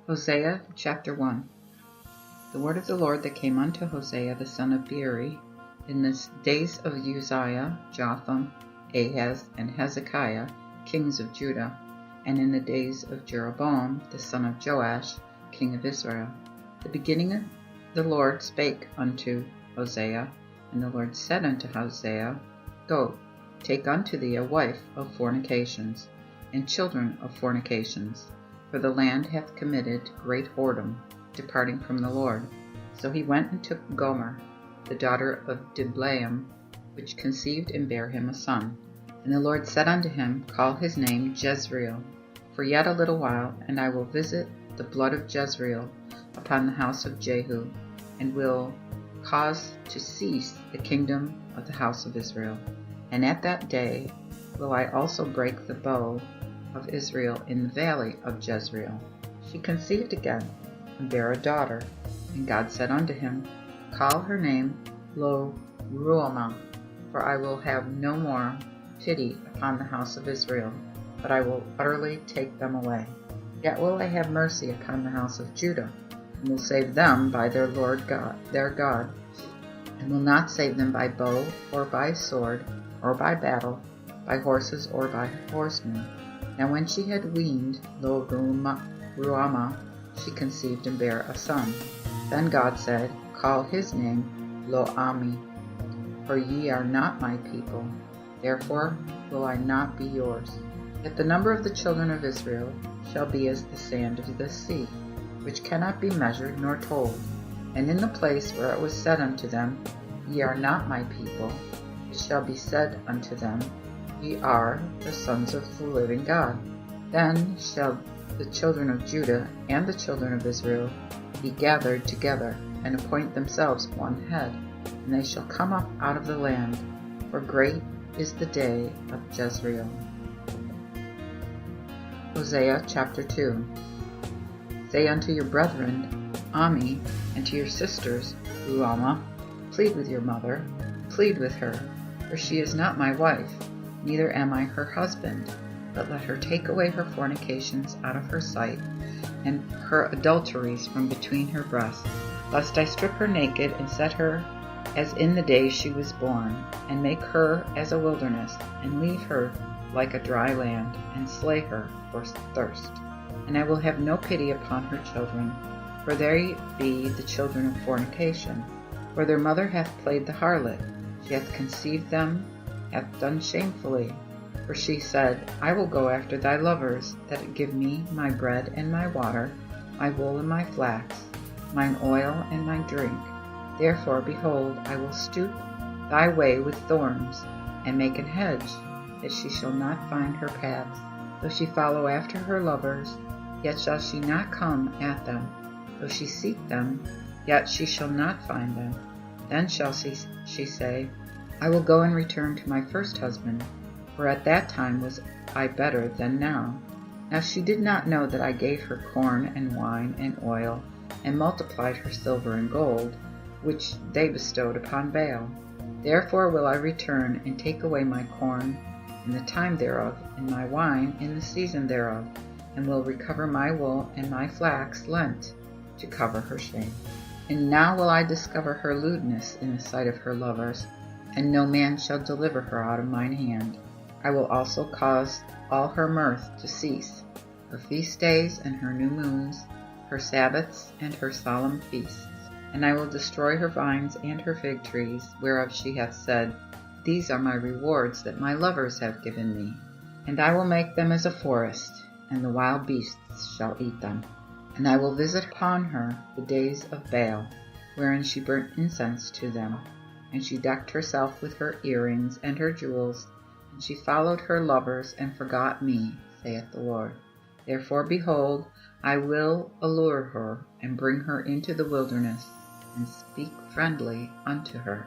Hosea chapter 1. The word of the Lord that came unto Hosea the son of Beeri in the days of Uzziah, Jotham, Ahaz, and Hezekiah, kings of Judah, and in the days of Jeroboam the son of Joash, king of Israel. The beginning the Lord spake unto Hosea, and the Lord said unto Hosea, Go, take unto thee a wife of fornications, and children of fornications, for the land hath committed great whoredom, departing from the Lord. So he went and took Gomer, the daughter of Diblaim, which conceived and bare him a son. And the Lord said unto him, Call his name Jezreel, for yet a little while, and I will visit the blood of Jezreel upon the house of Jehu, and will cause to cease the kingdom of the house of Israel. And at that day will I also break the bow of Israel in the valley of Jezreel. She conceived again, and bare a daughter. And God said unto him, Call her name Lo-ruhamah, for I will have no more pity upon the house of Israel, but I will utterly take them away. Yet will I have mercy upon the house of Judah, and will save them by their Lord God, their God, and will not save them by bow, or by sword, or by battle, by horses, or by horsemen. Now when she had weaned Lo-ruhamah, she conceived and bare a son. Then God said, Call his name Lo-ammi, for ye are not my people, therefore will I not be yours. Yet the number of the children of Israel shall be as the sand of the sea, which cannot be measured nor told. And in the place where it was said unto them, Ye are not my people, it shall be said unto them, Ye are the sons of the living God. Then shall the children of Judah and the children of Israel be gathered together, and appoint themselves one head, and they shall come up out of the land, for great is the day of Jezreel. Hosea chapter 2. Say unto your brethren, Ammi, and to your sisters, Ruhamah, plead with your mother, plead with her, for she is not my wife, neither am I her husband, but let her take away her fornications out of her sight, and her adulteries from between her breasts, lest I strip her naked, and set her as in the day she was born, and make her as a wilderness, and leave her like a dry land, and slay her for thirst. And I will have no pity upon her children, for they be the children of fornication. For their mother hath played the harlot, she hath conceived them, hath done shamefully. For she said, I will go after thy lovers, that give me my bread and my water, my wool and my flax, mine oil and my drink. Therefore, behold, I will stoop thy way with thorns, and make an hedge, that she shall not find her paths. Though she follow after her lovers, yet shall she not come at them. Though she seek them, yet she shall not find them. Then shall she say, I will go and return to my first husband, for at that time was I better than now. Now she did not know that I gave her corn and wine and oil, and multiplied her silver and gold, which they bestowed upon Baal. Therefore will I return, and take away my corn in the time thereof, and my wine in the season thereof, and will recover my wool and my flax lent, to cover her shame. And now will I discover her lewdness in the sight of her lovers, and no man shall deliver her out of mine hand. I will also cause all her mirth to cease, her feast days and her new moons, her Sabbaths and her solemn feasts. And I will destroy her vines and her fig trees, whereof she hath said, These are my rewards that my lovers have given me. And I will make them as a forest, and the wild beasts shall eat them. And I will visit upon her the days of Baal, wherein she burnt incense to them. And she decked herself with her earrings and her jewels, and she followed her lovers, and forgot me, saith the Lord. Therefore, behold, I will allure her, and bring her into the wilderness, and speak friendly unto her.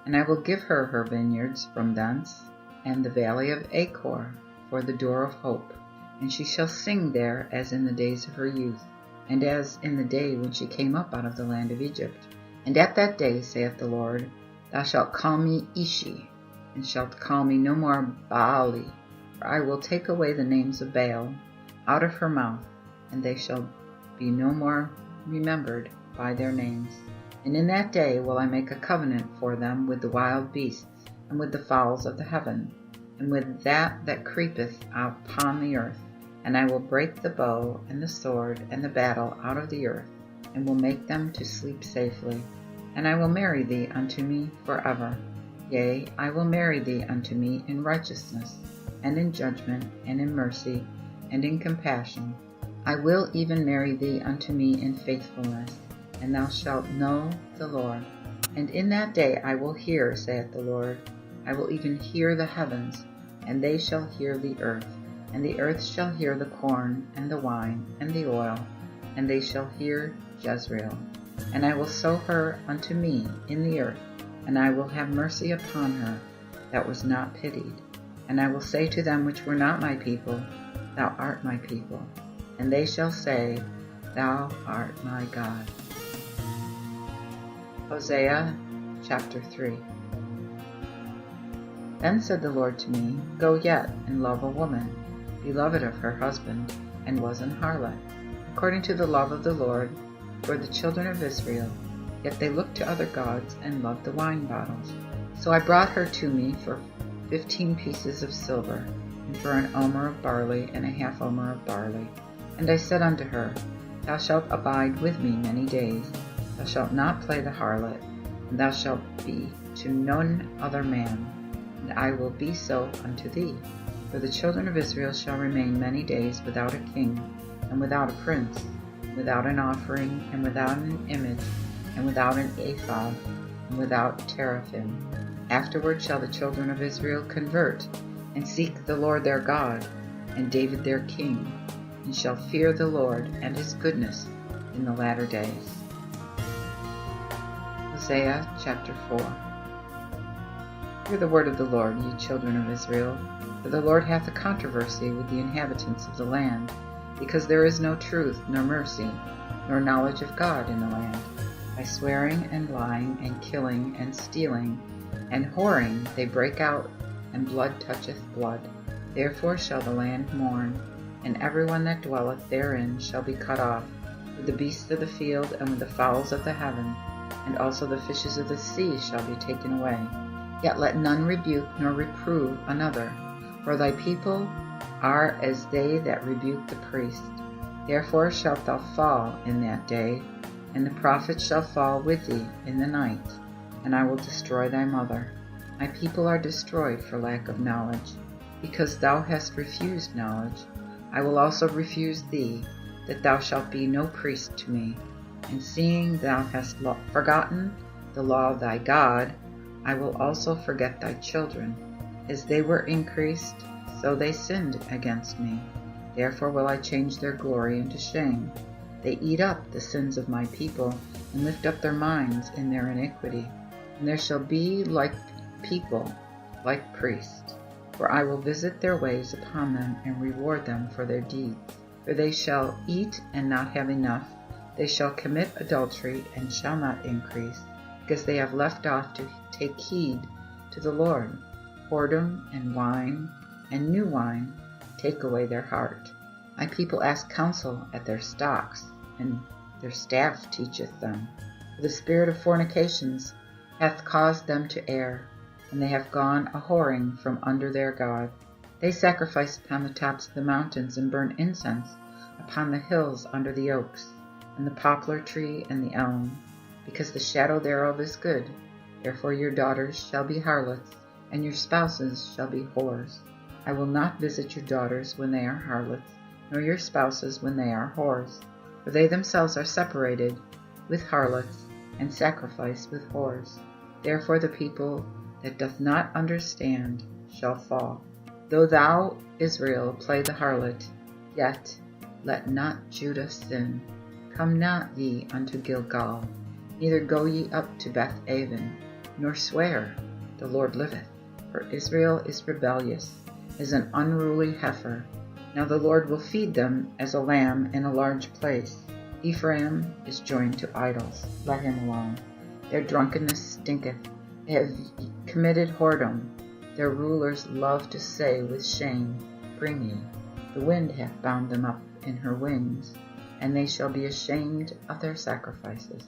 And I will give her her vineyards from thence, and the valley of Achor for the door of hope. And she shall sing there as in the days of her youth, and as in the day when she came up out of the land of Egypt. And at that day, saith the Lord, thou shalt call me Ishi, and shalt call me no more Baali, for I will take away the names of Baal out of her mouth, and they shall be no more remembered by their names. And in that day will I make a covenant for them with the wild beasts, and with the fowls of the heaven, and with that creepeth upon the earth. And I will break the bow, and the sword, and the battle out of the earth, and will make them to sleep safely. And I will marry thee unto me forever. Yea, I will marry thee unto me in righteousness, and in judgment, and in mercy, and in compassion. I will even marry thee unto me in faithfulness, and thou shalt know the Lord. And in that day I will hear, saith the Lord. I will even hear the heavens, and they shall hear the earth. And the earth shall hear the corn, and the wine, and the oil, and they shall hear Jezreel. And I will sow her unto me in the earth, and I will have mercy upon her that was not pitied. And I will say to them which were not my people, Thou art my people. And they shall say, Thou art my God. Hosea chapter 3. Then said the Lord to me, Go yet, and love a woman, beloved of her husband, and was an harlot, according to the love of the Lord toward the children of Israel. Yet they looked to other gods, and loved the wine bottles. So I brought her to me for 15 pieces of silver, and for an omer of barley, and a half omer of barley. And I said unto her, Thou shalt abide with me many days. Thou shalt not play the harlot, and thou shalt be to none other man, and I will be so unto thee. For the children of Israel shall remain many days without a king, and without a prince, without an offering, and without an image, and without an ephod, and without teraphim. Afterward shall the children of Israel convert, and seek the Lord their God, and David their king, and shall fear the Lord and his goodness in the latter days. Hosea chapter 4. Hear the word of the Lord, ye children of Israel. For the Lord hath a controversy with the inhabitants of the land, because there is no truth, nor mercy, nor knowledge of God in the land. By swearing and lying and killing and stealing and whoring they break out, and blood toucheth blood. Therefore shall the land mourn, and every one that dwelleth therein shall be cut off, with the beasts of the field, and with the fowls of the heaven, and also the fishes of the sea shall be taken away. Yet let none rebuke nor reprove another, for thy people are as they that rebuke the priest. Therefore shalt thou fall in that day, and the prophet shall fall with thee in the night, and I will destroy thy mother. My people are destroyed for lack of knowledge. Because thou hast refused knowledge, I will also refuse thee, that thou shalt be no priest to me. And seeing thou hast forgotten the law of thy God, I will also forget thy children. As they were increased, so they sinned against me. Therefore will I change their glory into shame. They eat up the sins of my people, and lift up their minds in their iniquity. And there shall be like people, like priests. For I will visit their ways upon them, and reward them for their deeds. For they shall eat and not have enough. They shall commit adultery, and shall not increase, because they have left off to take heed to the Lord. Whoredom and wine, and new wine, take away their heart. My people ask counsel at their stocks, and their staff teacheth them. For the spirit of fornications hath caused them to err, and they have gone a-whoring from under their God. They sacrifice upon the tops of the mountains, and burn incense upon the hills under the oaks, and the poplar tree and the elm, because the shadow thereof is good. Therefore your daughters shall be harlots, and your spouses shall be whores. I will not visit your daughters when they are harlots, nor your spouses when they are whores. For they themselves are separated with harlots, and sacrifice with whores. Therefore the people that doth not understand shall fall. Though thou, Israel, play the harlot, yet let not Judah sin. Come not ye unto Gilgal, neither go ye up to Beth-aven, nor swear, the Lord liveth. For Israel is rebellious, as an unruly heifer. Now the Lord will feed them as a lamb in a large place. Ephraim is joined to idols, let him alone. Their drunkenness stinketh, they have committed whoredom. Their rulers love to say with shame, Bring ye. The wind hath bound them up in her wings. and they shall be ashamed of their sacrifices.